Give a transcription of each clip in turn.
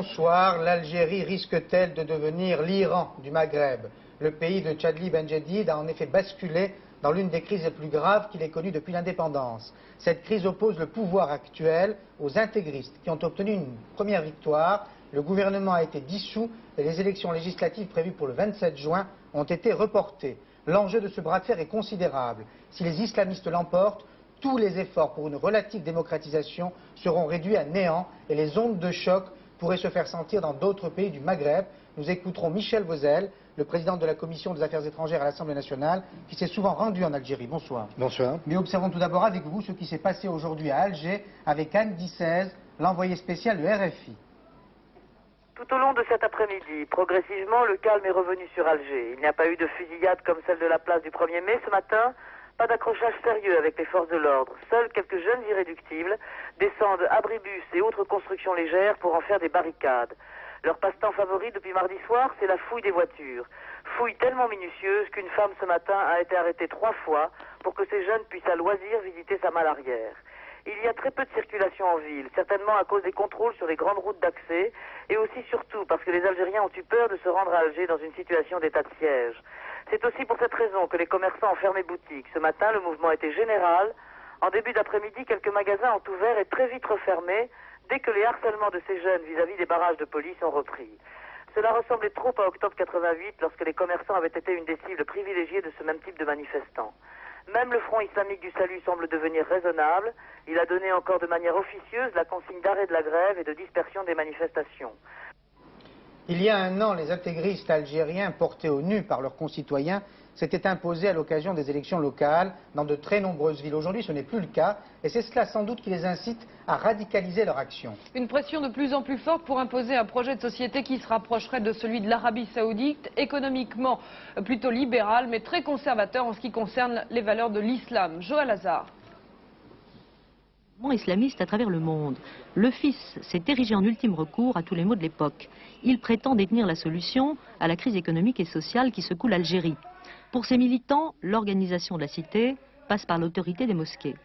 Bonsoir. L'Algérie risque-t-elle de devenir l'Iran du Maghreb? Le pays de Chadli Benjedid a en effet basculé dans l'une des crises les plus graves qu'il ait connues depuis l'indépendance. Cette crise oppose le pouvoir actuel aux intégristes qui ont obtenu une première victoire. Le gouvernement a été dissous et les élections législatives prévues pour le 27 juin ont été reportées. L'enjeu de ce bras de fer est considérable. Si les islamistes l'emportent, tous les efforts pour une relative démocratisation seront réduits à néant et les ondes de choc pourraient se faire sentir dans d'autres pays du Maghreb. Nous écouterons Michel Vozel, le président de la Commission des Affaires étrangères à l'Assemblée nationale, qui s'est souvent rendu en Algérie. Bonsoir. Bonsoir. Mais observons tout d'abord avec vous ce qui s'est passé aujourd'hui à Alger avec Anne Dissez, l'envoyé spécial du RFI. Tout au long de cet après-midi, progressivement, le calme est revenu sur Alger. Il n'y a pas eu de fusillade comme celle de la place du 1er mai ce matin. Pas d'accrochage sérieux avec les forces de l'ordre. Seuls quelques jeunes irréductibles descendent abribus et autres constructions légères pour en faire des barricades. Leur passe-temps favori depuis mardi soir, c'est la fouille des voitures. Fouille tellement minutieuse qu'une femme ce matin a été arrêtée 3 fois pour que ces jeunes puissent à loisir visiter sa malle arrière. Il y a très peu de circulation en ville, certainement à cause des contrôles sur les grandes routes d'accès et aussi surtout parce que les Algériens ont eu peur de se rendre à Alger dans une situation d'état de siège. C'est aussi pour cette raison que les commerçants ont fermé boutique. Ce matin, le mouvement était général. En début d'après-midi, quelques magasins ont ouvert et très vite refermé dès que les harcèlements de ces jeunes vis-à-vis des barrages de police ont repris. Cela ressemblait trop à octobre 88 lorsque les commerçants avaient été une des cibles privilégiées de ce même type de manifestants. Même le Front islamique du salut semble devenir raisonnable. Il a donné encore de manière officieuse la consigne d'arrêt de la grève et de dispersion des manifestations. Il y a un an, les intégristes algériens portés au nu par leurs concitoyens s'étaient imposés à l'occasion des élections locales dans de très nombreuses villes. Aujourd'hui, ce n'est plus le cas et c'est cela sans doute qui les incite à radicaliser leur action. Une pression de plus en plus forte pour imposer un projet de société qui se rapprocherait de celui de l'Arabie Saoudite, économiquement plutôt libéral mais très conservateur en ce qui concerne les valeurs de l'islam. Joël Hazard. Islamiste à travers le monde. Le fils s'est érigé en ultime recours à tous les maux de l'époque. Il prétend détenir la solution à la crise économique et sociale qui secoue l'Algérie. Pour ses militants, l'organisation de la cité passe par l'autorité des mosquées.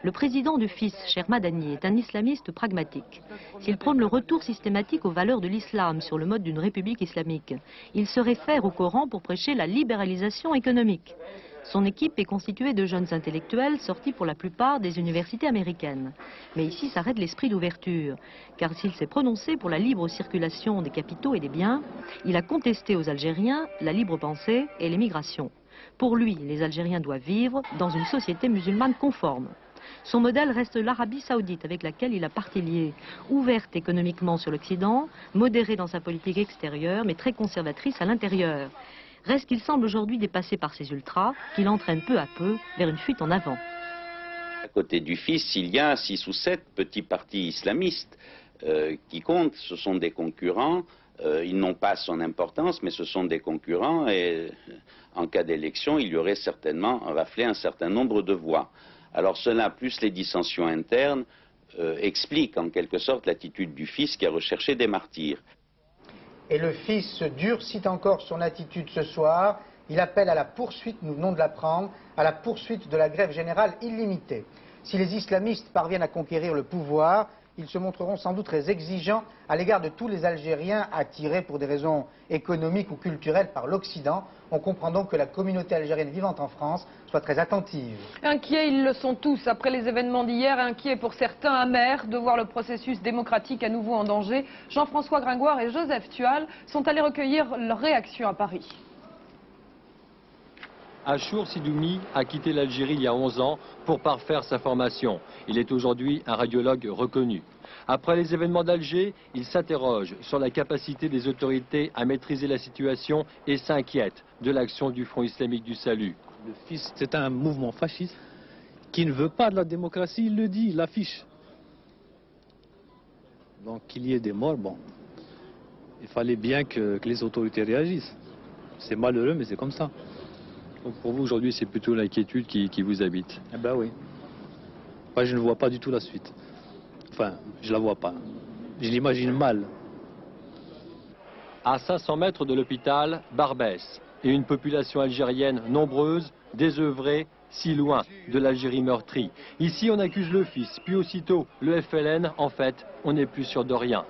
Le président du fils, Cher Madani, est un islamiste pragmatique. S'il prône le retour systématique aux valeurs de l'islam sur le mode d'une république islamique, il se réfère au Coran pour prêcher la libéralisation économique. Son équipe est constituée de jeunes intellectuels sortis pour la plupart des universités américaines. Mais ici s'arrête l'esprit d'ouverture, car s'il s'est prononcé pour la libre circulation des capitaux et des biens, il a contesté aux Algériens la libre pensée et l'émigration. Pour lui, les Algériens doivent vivre dans une société musulmane conforme. Son modèle reste l'Arabie Saoudite, avec laquelle il a partie liée, ouverte économiquement sur l'Occident, modérée dans sa politique extérieure, mais très conservatrice à l'intérieur. Reste qu'il semble aujourd'hui dépassé par ces ultras, qui l'entraînent peu à peu vers une fuite en avant. À côté du fils, il y a 6 ou 7 petits partis islamistes qui comptent. Ce sont des concurrents. Ils n'ont pas son importance, mais ce sont des concurrents. Et en cas d'élection, il y aurait certainement raflé un certain nombre de voix. Alors cela, plus les dissensions internes, expliquent en quelque sorte l'attitude du fils qui a recherché des martyrs. Et le fils durcit encore son attitude ce soir. Il appelle à la poursuite, nous venons de l'apprendre, à la poursuite de la grève générale illimitée. Si les islamistes parviennent à conquérir le pouvoir, ils se montreront sans doute très exigeants à l'égard de tous les Algériens attirés pour des raisons économiques ou culturelles par l'Occident. On comprend donc que la communauté algérienne vivant en France soit très attentive. Inquiets, ils le sont tous. Après les événements d'hier, inquiets pour certains, amers de voir le processus démocratique à nouveau en danger. Jean-François Gringoire et Joseph Tual sont allés recueillir leur réaction à Paris. Achour Sidoumi a quitté l'Algérie il y a 11 ans pour parfaire sa formation. Il est aujourd'hui un radiologue reconnu. Après les événements d'Alger, il s'interroge sur la capacité des autorités à maîtriser la situation et s'inquiète de l'action du Front islamique du salut. Le fils, c'est un mouvement fasciste qui ne veut pas de la démocratie, il le dit, il l'affiche. Donc qu'il y ait des morts, bon, il fallait bien que les autorités réagissent. C'est malheureux, mais c'est comme ça. Donc pour vous aujourd'hui, c'est plutôt l'inquiétude qui vous habite? Eh ben oui. Moi, je ne vois pas du tout la suite. Enfin, je la vois pas. Je l'imagine mal. À 500 mètres de l'hôpital, Barbès et une population algérienne nombreuse, désœuvrée, si loin de l'Algérie meurtrie. Ici, on accuse le fils, puis aussitôt le FLN. En fait, on n'est plus sûr de rien.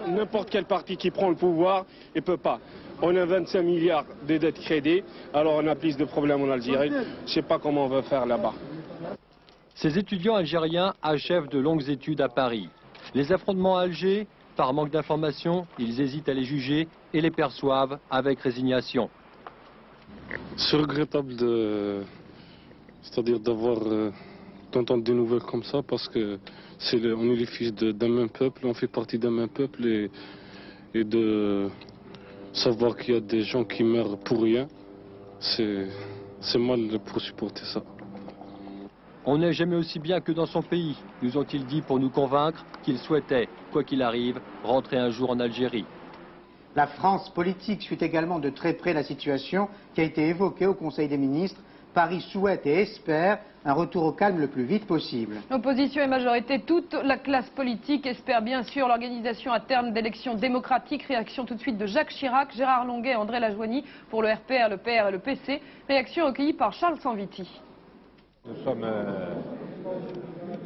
N'importe quel parti qui prend le pouvoir, il ne peut pas. On a 25 milliards de dettes crédit, alors on a plus de problèmes en Algérie. Je ne sais pas comment on va faire là-bas. Ces étudiants algériens achèvent de longues études à Paris. Les affrontements à Alger, par manque d'informations, ils hésitent à les juger et les perçoivent avec résignation. C'est regrettable c'est-à-dire d'entendre des nouvelles comme ça, parce que on est les fils d'un même peuple, on fait partie d'un même peuple, et de savoir qu'il y a des gens qui meurent pour rien, c'est mal pour supporter ça. On n'est jamais aussi bien que dans son pays, nous ont-ils dit pour nous convaincre qu'ils souhaitaient, quoi qu'il arrive, rentrer un jour en Algérie. La France politique suit également de très près la situation qui a été évoquée au Conseil des ministres. Paris souhaite et espère un retour au calme le plus vite possible. Opposition et majorité, toute la classe politique espère bien sûr l'organisation à terme d'élections démocratiques. Réaction tout de suite de Jacques Chirac, Gérard Longuet et André Lajoigny pour le RPR, le PR et le PC. Réaction recueillie par Charles Sanviti. Nous sommes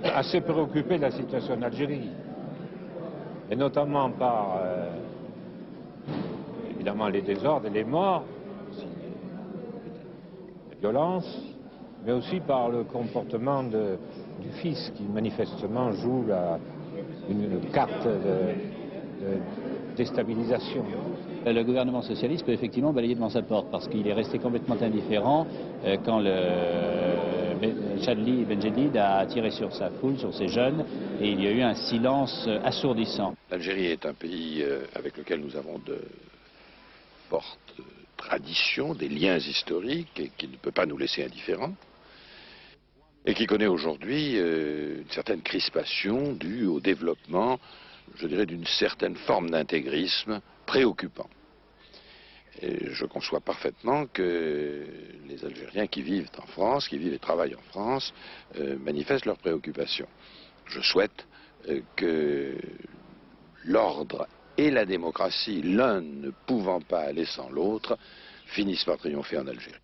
assez préoccupés de la situation en Algérie, et notamment par évidemment les désordres et les morts, les violences, mais aussi par le comportement du fils qui manifestement joue une carte de déstabilisation. Le gouvernement socialiste peut effectivement balayer devant sa porte parce qu'il est resté complètement indifférent quand Chadli Benjedid a tiré sur sa foule, sur ses jeunes, et il y a eu un silence assourdissant. L'Algérie est un pays avec lequel nous avons de fortes traditions, des liens historiques, et qui ne peut pas nous laisser indifférents, et qui connaît aujourd'hui une certaine crispation due au développement, je dirais, d'une certaine forme d'intégrisme préoccupant. Et je conçois parfaitement que les Algériens qui vivent en France, qui vivent et travaillent en France, manifestent leurs préoccupations. Je souhaite que l'ordre et la démocratie, l'un ne pouvant pas aller sans l'autre, finissent par triompher en Algérie.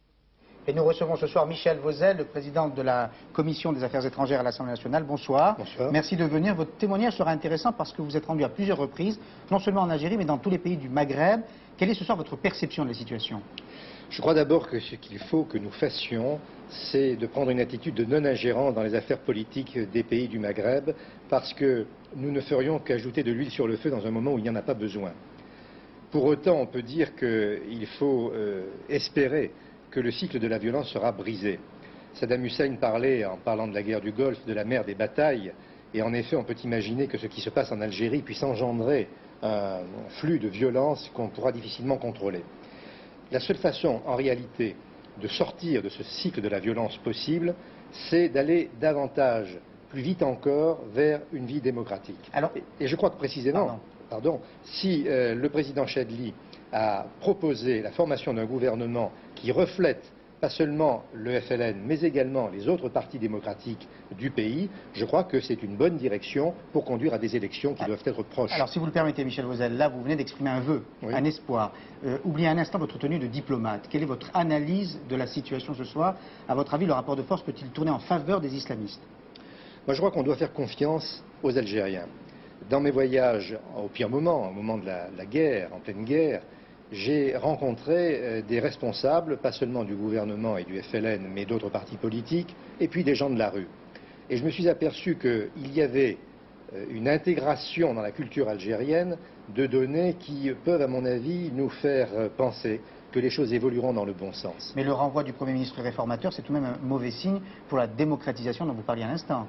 Et nous recevons ce soir Michel Vauzel, le président de la Commission des Affaires étrangères à l'Assemblée nationale. Bonsoir. Bonsoir. Merci de venir. Votre témoignage sera intéressant parce que vous êtes rendu à plusieurs reprises, non seulement en Algérie, mais dans tous les pays du Maghreb. Quelle est ce soir votre perception de la situation? Je crois d'abord que ce qu'il faut que nous fassions, c'est de prendre une attitude de non-ingérence dans les affaires politiques des pays du Maghreb, parce que nous ne ferions qu'ajouter de l'huile sur le feu dans un moment où il n'y en a pas besoin. Pour autant, on peut dire qu'il faut espérer que le cycle de la violence sera brisé. Saddam Hussein parlait, en parlant de la guerre du Golfe, de la mer des batailles, et en effet, on peut imaginer que ce qui se passe en Algérie puisse engendrer un flux de violence qu'on pourra difficilement contrôler. La seule façon, en réalité, de sortir de ce cycle de la violence possible, c'est d'aller davantage, plus vite encore, vers une vie démocratique. Et je crois que précisément, si le président Chadli a proposé la formation d'un gouvernement qui reflète pas seulement le FLN, mais également les autres partis démocratiques du pays, je crois que c'est une bonne direction pour conduire à des élections qui doivent être proches. Alors, si vous le permettez, Michel Vauzel, là, vous venez d'exprimer un vœu, oui, un espoir. Oubliez un instant votre tenue de diplomate. Quelle est votre analyse de la situation ce soir? À votre avis, le rapport de force peut-il tourner en faveur des islamistes? Moi, je crois qu'on doit faire confiance aux Algériens. Dans mes voyages, au pire moment, au moment de la guerre, en pleine guerre, j'ai rencontré des responsables, pas seulement du gouvernement et du FLN, mais d'autres partis politiques, et puis des gens de la rue. Et je me suis aperçu qu'il y avait une intégration dans la culture algérienne de données qui peuvent, à mon avis, nous faire penser que les choses évolueront dans le bon sens. Mais le renvoi du Premier ministre réformateur, c'est tout de même un mauvais signe pour la démocratisation dont vous parliez à l'instant.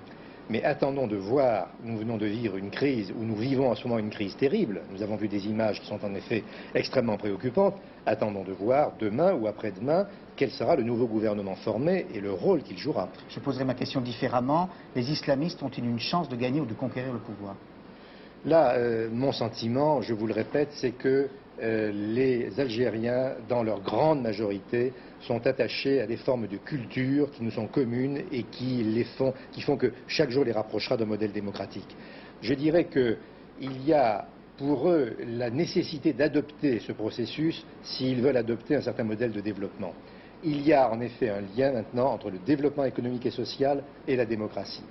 Mais attendons de voir, nous venons de vivre une crise, où nous vivons en ce moment une crise terrible. Nous avons vu des images qui sont en effet extrêmement préoccupantes. Attendons de voir demain ou après-demain quel sera le nouveau gouvernement formé et le rôle qu'il jouera. Je poserai ma question différemment. Les islamistes ont-ils une chance de gagner ou de conquérir le pouvoir? Là, mon sentiment, je vous le répète, c'est que les Algériens, dans leur grande majorité, sont attachés à des formes de culture qui nous sont communes et qui font que chaque jour les rapprochera d'un modèle démocratique. Je dirais qu'il y a pour eux la nécessité d'adopter ce processus s'ils veulent adopter un certain modèle de développement. Il y a en effet un lien maintenant entre le développement économique et social et la démocratie.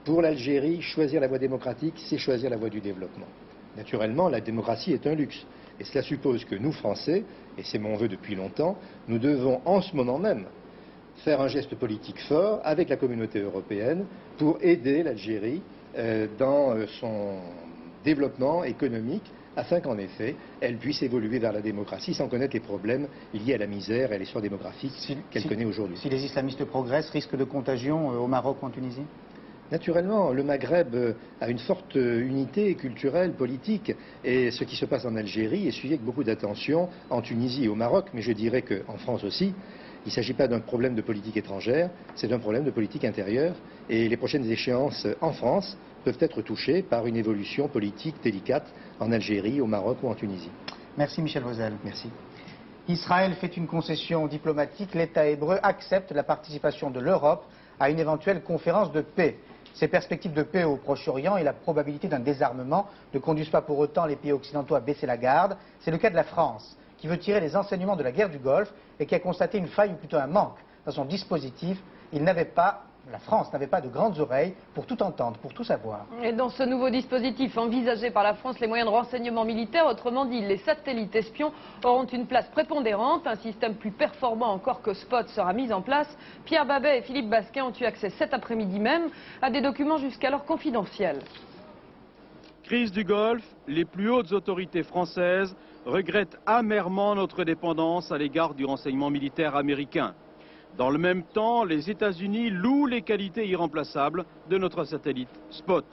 Pour l'Algérie, choisir la voie démocratique, c'est choisir la voie du développement. Naturellement, la démocratie est un luxe. Et cela suppose que nous, Français, et c'est mon vœu depuis longtemps, nous devons en ce moment même faire un geste politique fort avec la communauté européenne pour aider l'Algérie dans son développement économique afin qu'en effet, elle puisse évoluer vers la démocratie sans connaître les problèmes liés à la misère et à l'histoire démographique qu'elle connaît aujourd'hui. Si les islamistes progressent, risque de contagion au Maroc ou en Tunisie? Naturellement, le Maghreb a une forte unité culturelle, politique, et ce qui se passe en Algérie est suivi avec beaucoup d'attention en Tunisie et au Maroc, mais je dirais qu'en France aussi, il ne s'agit pas d'un problème de politique étrangère, c'est un problème de politique intérieure, et les prochaines échéances en France peuvent être touchées par une évolution politique délicate en Algérie, au Maroc ou en Tunisie. Merci Michel Vauzel. Merci. Israël fait une concession diplomatique, l'État hébreu accepte la participation de l'Europe à une éventuelle conférence de paix. Ces perspectives de paix au Proche-Orient et la probabilité d'un désarmement ne conduisent pas pour autant les pays occidentaux à baisser la garde. C'est le cas de la France, qui veut tirer les enseignements de la guerre du Golfe et qui a constaté une faille ou plutôt un manque dans son dispositif. La France n'avait pas de grandes oreilles pour tout entendre, pour tout savoir. Et dans ce nouveau dispositif envisagé par la France, les moyens de renseignement militaire, autrement dit les satellites espions, auront une place prépondérante. Un système plus performant encore que Spot sera mis en place. Pierre Babet et Philippe Basquin ont eu accès cet après-midi même à des documents jusqu'alors confidentiels. Crise du Golfe, les plus hautes autorités françaises regrettent amèrement notre dépendance à l'égard du renseignement militaire américain. Dans le même temps, les États-Unis louent les qualités irremplaçables de notre satellite Spot.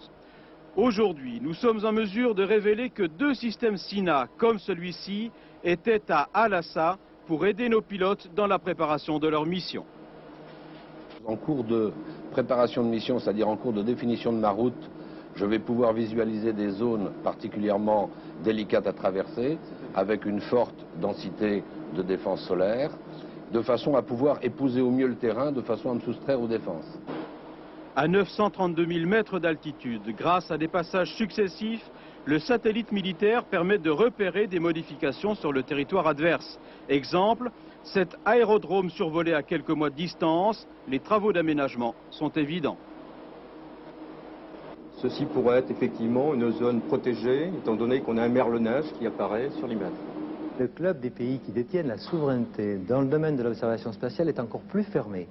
Aujourd'hui, nous sommes en mesure de révéler que 2 systèmes SINA comme celui-ci étaient à Al-Assa pour aider nos pilotes dans la préparation de leur mission. En cours de préparation de mission, c'est-à-dire en cours de définition de ma route, je vais pouvoir visualiser des zones particulièrement délicates à traverser avec une forte densité de défense solaire, de façon à pouvoir épouser au mieux le terrain, de façon à me soustraire aux défenses. À 932 000 mètres d'altitude, grâce à des passages successifs, le satellite militaire permet de repérer des modifications sur le territoire adverse. Exemple, cet aérodrome survolé à quelques mois de distance, les travaux d'aménagement sont évidents. Ceci pourrait être effectivement une zone protégée, étant donné qu'on a un merlonnage qui apparaît sur l'image. Le club des pays qui détiennent la souveraineté dans le domaine de l'observation spatiale est encore plus fermé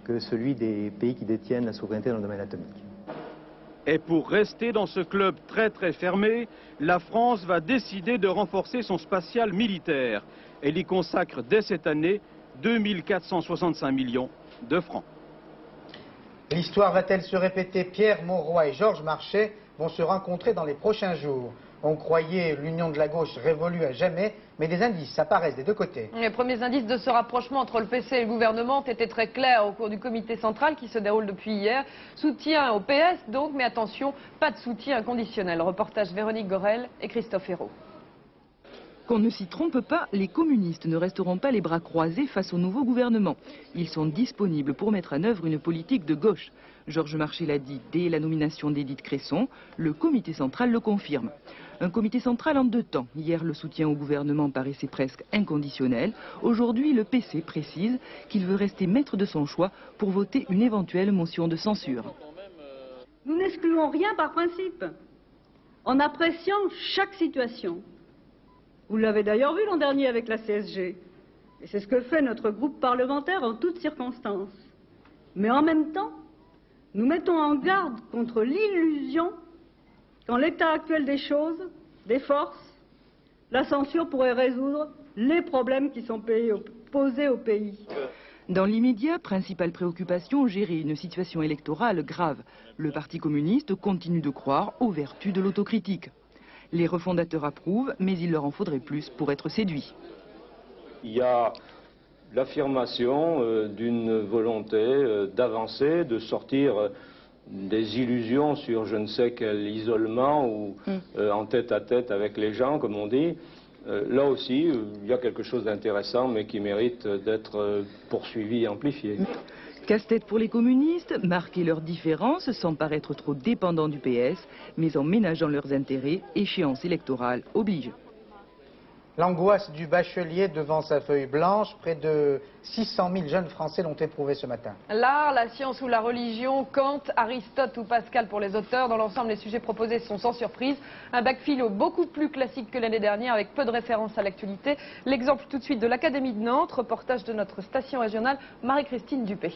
que celui des pays qui détiennent la souveraineté dans le domaine atomique. Et pour rester dans ce club très fermé, la France va décider de renforcer son spatial militaire. Elle y consacre dès cette année 2 465 millions de francs. L'histoire va-t-elle se répéter? Pierre Mauroy et Georges Marchais vont se rencontrer dans les prochains jours. On croyait l'union de la gauche révolue à jamais, mais des indices apparaissent des deux côtés. Les premiers indices de ce rapprochement entre le PC et le gouvernement ont été très clairs au cours du comité central qui se déroule depuis hier. Soutien au PS donc, mais attention, pas de soutien inconditionnel. Reportage Véronique Gorel et Christophe Hérault. Qu'on ne s'y trompe pas, les communistes ne resteront pas les bras croisés face au nouveau gouvernement. Ils sont disponibles pour mettre en œuvre une politique de gauche. Georges Marchais l'a dit dès la nomination d'Édith Cresson, le comité central le confirme. Un comité central en 2 temps. Hier, le soutien au gouvernement paraissait presque inconditionnel. Aujourd'hui, le PC précise qu'il veut rester maître de son choix pour voter une éventuelle motion de censure. Nous n'excluons rien par principe, en appréciant chaque situation. Vous l'avez d'ailleurs vu l'an dernier avec la CSG. Et c'est ce que fait notre groupe parlementaire en toutes circonstances. Mais en même temps, nous mettons en garde contre l'illusion qu'en l'état actuel des choses, des forces, la censure pourrait résoudre les problèmes qui sont posés au pays. Dans l'immédiat, principale préoccupation, gérer une situation électorale grave. Le Parti communiste continue de croire aux vertus de l'autocritique. Les refondateurs approuvent, mais il leur en faudrait plus pour être séduits. Il y a l'affirmation d'une volonté d'avancer, de sortir des illusions sur je ne sais quel isolement ou en tête-à-tête avec les gens, comme on dit. Là aussi, il y a quelque chose d'intéressant, mais qui mérite d'être poursuivi et amplifié. Casse-tête pour les communistes, marquer leurs différences sans paraître trop dépendants du PS, mais en ménageant leurs intérêts, échéance électorale oblige. L'angoisse du bachelier devant sa feuille blanche, près de 600 000 jeunes Français l'ont éprouvé ce matin. L'art, la science ou la religion, Kant, Aristote ou Pascal pour les auteurs. Dans l'ensemble, les sujets proposés sont sans surprise. Un bac philo beaucoup plus classique que l'année dernière avec peu de références à l'actualité. L'exemple tout de suite de l'Académie de Nantes, reportage de notre station régionale Marie-Christine Dupé.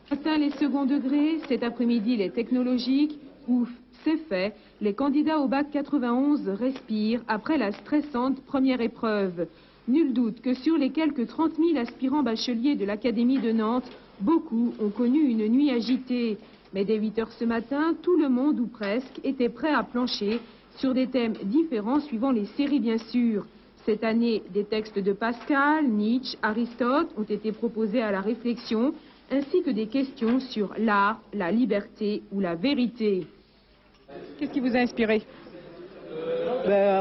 Ce matin, les seconds degrés, cet après-midi, les technologiques. Ouf, c'est fait. Les candidats au bac 91 respirent après la stressante première épreuve. Nul doute que sur les quelques 30 000 aspirants bacheliers de l'Académie de Nantes, beaucoup ont connu une nuit agitée. Mais dès 8 heures ce matin, tout le monde, ou presque, était prêt à plancher sur des thèmes différents suivant les séries bien sûr. Cette année, des textes de Pascal, Nietzsche, Aristote ont été proposés à la réflexion, ainsi que des questions sur l'art, la liberté ou la vérité. Qu'est-ce qui vous a inspiré?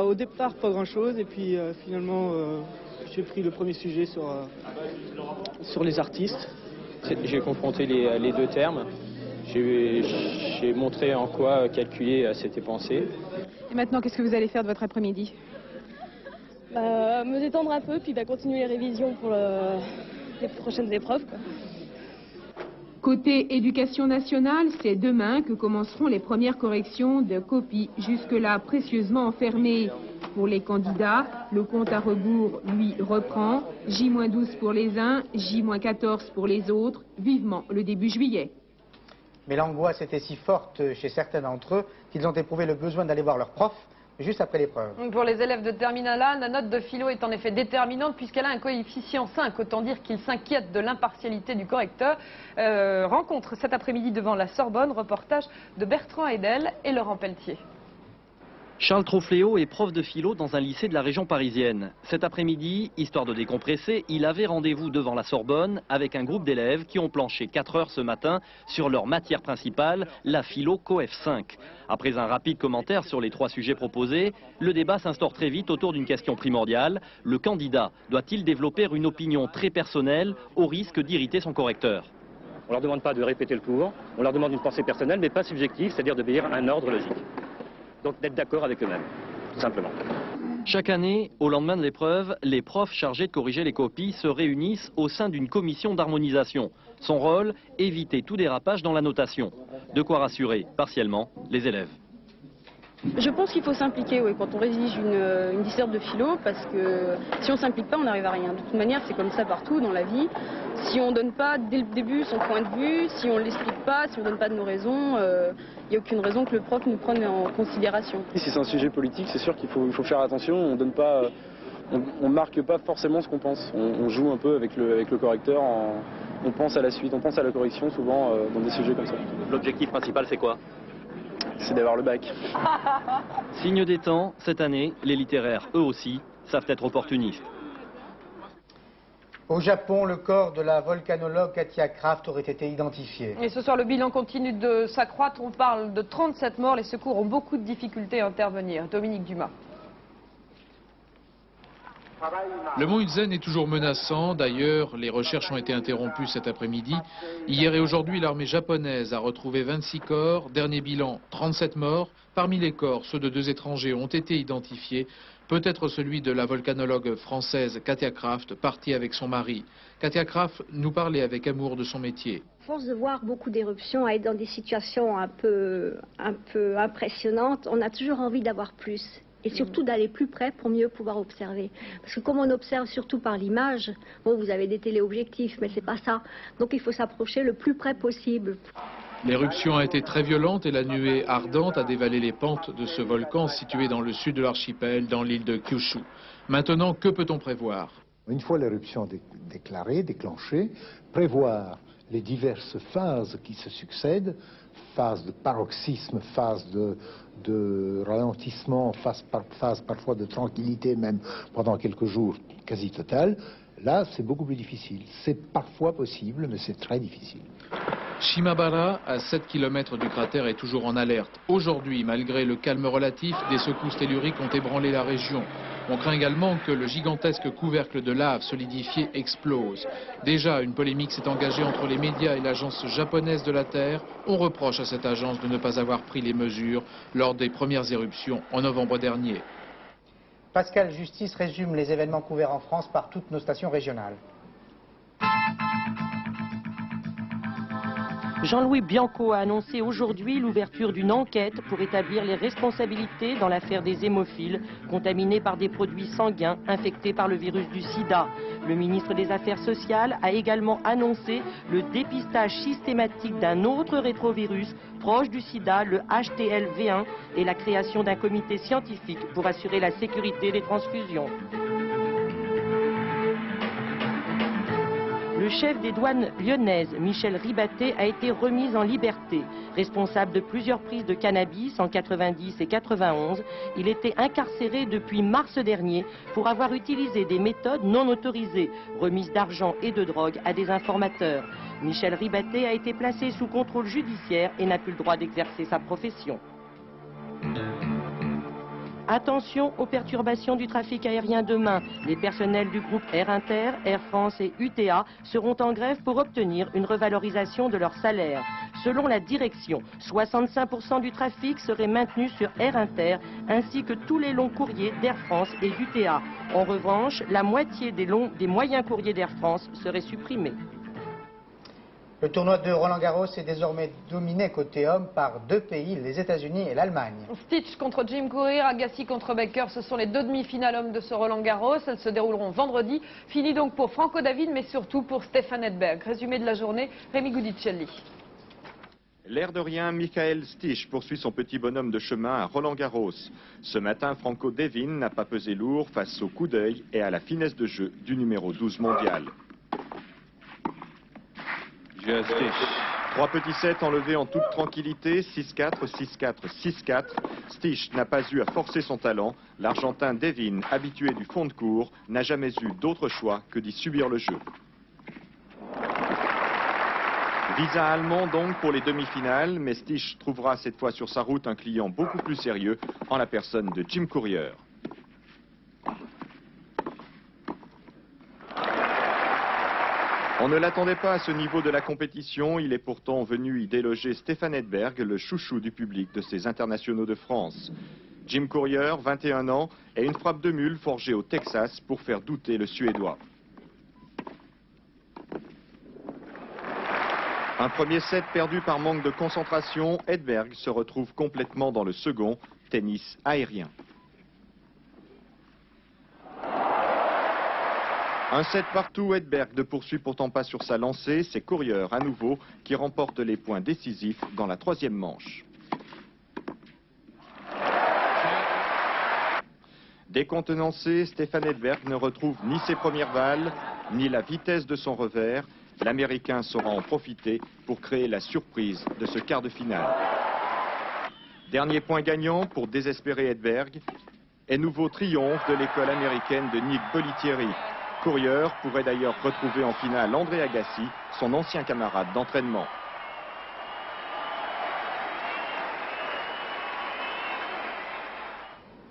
Au départ, pas grand-chose, et puis finalement, j'ai pris le premier sujet sur les artistes. J'ai confronté les deux termes. J'ai montré en quoi calculer s'était pensé. Et maintenant, qu'est-ce que vous allez faire de votre après-midi? Me détendre un peu, puis continuer les révisions pour les prochaines épreuves, quoi. Côté éducation nationale, c'est demain que commenceront les premières corrections de copies, jusque-là précieusement enfermées. Pour les candidats, le compte à rebours, lui, reprend. J-12 pour les uns, J-14 pour les autres. Vivement le début juillet. Mais l'angoisse était si forte chez certains d'entre eux qu'ils ont éprouvé le besoin d'aller voir leur prof juste après l'épreuve. Pour les élèves de Terminale 1, la note de philo est en effet déterminante puisqu'elle a un coefficient 5. Autant dire qu'ils s'inquiètent de l'impartialité du correcteur. Rencontre cet après-midi devant la Sorbonne, reportage de Bertrand Edel et Laurent Pelletier. Charles Trofléo est prof de philo dans un lycée de la région parisienne. Cet après-midi, histoire de décompresser, il avait rendez-vous devant la Sorbonne avec un groupe d'élèves qui ont planché 4 heures ce matin sur leur matière principale, la philo COEF 5. Après un rapide commentaire sur les 3 sujets proposés, le débat s'instaure très vite autour d'une question primordiale. Le candidat doit-il développer une opinion très personnelle au risque d'irriter son correcteur? On ne leur demande pas de répéter le cours, on leur demande une pensée personnelle mais pas subjective, c'est-à-dire d'obéir à un ordre logique. Donc d'être d'accord avec eux-mêmes, tout simplement. Chaque année, au lendemain de l'épreuve, les profs chargés de corriger les copies se réunissent au sein d'une commission d'harmonisation. Son rôle, éviter tout dérapage dans la notation. De quoi rassurer, partiellement, les élèves. Je pense qu'il faut s'impliquer, oui, quand on rédige une disserte de philo, parce que si on ne s'implique pas, on n'arrive à rien. De toute manière, c'est comme ça partout dans la vie. Si on ne donne pas dès le début son point de vue, si on ne l'explique pas, si on ne donne pas de nos raisons, il n'y a aucune raison que le prof nous prenne en considération. Si c'est un sujet politique, c'est sûr qu'il faut faire attention. On donne pas, on marque pas forcément ce qu'on pense. On joue un peu avec le correcteur. On pense à la suite, on pense à la correction souvent dans des sujets comme ça. L'objectif principal, c'est quoi? C'est d'avoir le bac. Signe des temps, cette année, les littéraires, eux aussi, savent être opportunistes. Au Japon, le corps de la volcanologue Katia Kraft aurait été identifié. Et ce soir, le bilan continue de s'accroître. On parle de 37 morts. Les secours ont beaucoup de difficultés à intervenir. Dominique Dumas. Le mont Unzen est toujours menaçant. D'ailleurs, les recherches ont été interrompues cet après-midi. Hier et aujourd'hui, l'armée japonaise a retrouvé 26 corps. Dernier bilan, 37 morts. Parmi les corps, ceux de 2 étrangers ont été identifiés. Peut-être celui de la volcanologue française Katia Kraft, partie avec son mari. Katia Kraft nous parlait avec amour de son métier. À force de voir beaucoup d'éruptions, à être dans des situations un peu impressionnantes, on a toujours envie d'avoir plus. Et surtout d'aller plus près pour mieux pouvoir observer. Parce que comme on observe surtout par l'image, bon, vous avez des téléobjectifs, mais c'est pas ça. Donc il faut s'approcher le plus près possible. L'éruption a été très violente et la nuée ardente a dévalé les pentes de ce volcan situé dans le sud de l'archipel, dans l'île de Kyushu. Maintenant, que peut-on prévoir? Une fois l'éruption déclarée, déclenchée, prévoir les diverses phases qui se succèdent, phase de paroxysme, phase de ralentissement, phase parfois de tranquillité, même pendant quelques jours quasi totale, là c'est beaucoup plus difficile. C'est parfois possible, mais c'est très difficile. Shimabara, à 7 km du cratère, est toujours en alerte. Aujourd'hui, malgré le calme relatif, des secousses telluriques ont ébranlé la région. On craint également que le gigantesque couvercle de lave solidifié explose. Déjà, une polémique s'est engagée entre les médias et l'agence japonaise de la Terre. On reproche à cette agence de ne pas avoir pris les mesures lors des premières éruptions en novembre dernier. Pascal Justice résume les événements couverts en France par toutes nos stations régionales. Jean-Louis Bianco a annoncé aujourd'hui l'ouverture d'une enquête pour établir les responsabilités dans l'affaire des hémophiles contaminés par des produits sanguins infectés par le virus du sida. Le ministre des Affaires sociales a également annoncé le dépistage systématique d'un autre rétrovirus proche du sida, le HTLV1, et la création d'un comité scientifique pour assurer la sécurité des transfusions. Le chef des douanes lyonnaises, Michel Ribaté, a été remis en liberté. Responsable de plusieurs prises de cannabis en 90 et 91, il était incarcéré depuis mars dernier pour avoir utilisé des méthodes non autorisées, remise d'argent et de drogue à des informateurs. Michel Ribaté a été placé sous contrôle judiciaire et n'a plus le droit d'exercer sa profession. Attention aux perturbations du trafic aérien demain. Les personnels du groupe Air Inter, Air France et UTA seront en grève pour obtenir une revalorisation de leur salaire. Selon la direction, 65% du trafic serait maintenu sur Air Inter ainsi que tous les longs courriers d'Air France et d'UTA. En revanche, la moitié des moyens courriers d'Air France serait supprimée. Le tournoi de Roland-Garros est désormais dominé côté homme par deux pays, les États-Unis et l'Allemagne. Stitch contre Jim Courier, Agassi contre Becker, ce sont les deux demi-finales hommes de ce Roland-Garros. Elles se dérouleront vendredi. Fini donc pour Franco David, mais surtout pour Stefan Edberg. Résumé de la journée, Rémi Goudicelli. L'air de rien, Michael Stich poursuit son petit bonhomme de chemin à Roland-Garros. Ce matin, Franco Devin n'a pas pesé lourd face au coup d'œil et à la finesse de jeu du numéro 12 mondial. 3 petits sets enlevés en toute tranquillité, 6-4, 6-4, 6-4. Stich n'a pas eu à forcer son talent. L'Argentin Devin, habitué du fond de cours, n'a jamais eu d'autre choix que d'y subir le jeu. Visa allemand donc pour les demi-finales, mais Stich trouvera cette fois sur sa route un client beaucoup plus sérieux en la personne de Jim Courier. On ne l'attendait pas à ce niveau de la compétition, il est pourtant venu y déloger Stefan Edberg, le chouchou du public de ces internationaux de France. Jim Courier, 21 ans, et une frappe de mule forgée au Texas pour faire douter le Suédois. Un premier set perdu par manque de concentration, Edberg se retrouve complètement dans le second, tennis aérien. Un set partout, Edberg ne poursuit pourtant pas sur sa lancée, c'est Courier à nouveau qui remporte les points décisifs dans la troisième manche. Décontenancé, Stefan Edberg ne retrouve ni ses premières balles, ni la vitesse de son revers. L'Américain saura en profiter pour créer la surprise de ce quart de finale. Dernier point gagnant pour désespérer Edberg et nouveau triomphe de l'école américaine de Nick Bollettieri. Courier pourrait d'ailleurs retrouver en finale André Agassi, son ancien camarade d'entraînement.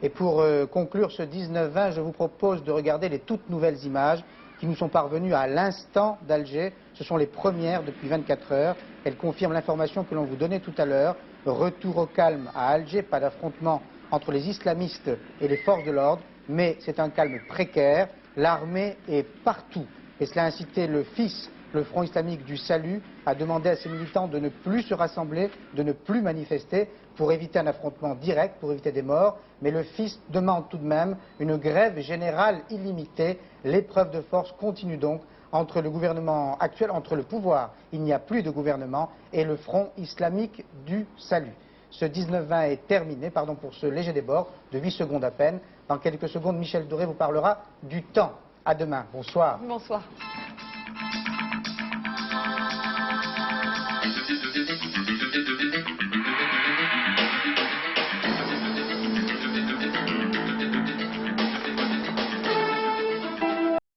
Et pour conclure ce 19-20, je vous propose de regarder les toutes nouvelles images qui nous sont parvenues à l'instant d'Alger. Ce sont les premières depuis 24 heures. Elles confirment l'information que l'on vous donnait tout à l'heure. Retour au calme à Alger, pas d'affrontement entre les islamistes et les forces de l'ordre, mais c'est un calme précaire. L'armée est partout. Et cela a incité le FIS, le Front islamique du salut, à demander à ses militants de ne plus se rassembler, de ne plus manifester pour éviter un affrontement direct, pour éviter des morts. Mais le FIS demande tout de même une grève générale illimitée. L'épreuve de force continue donc entre le gouvernement actuel, entre le pouvoir, il n'y a plus de gouvernement, et le Front islamique du salut. Ce 19-20 est terminé, pardon pour ce léger débord de 8 secondes à peine. Dans quelques secondes, Michel Doré vous parlera du temps. À demain. Bonsoir. Bonsoir.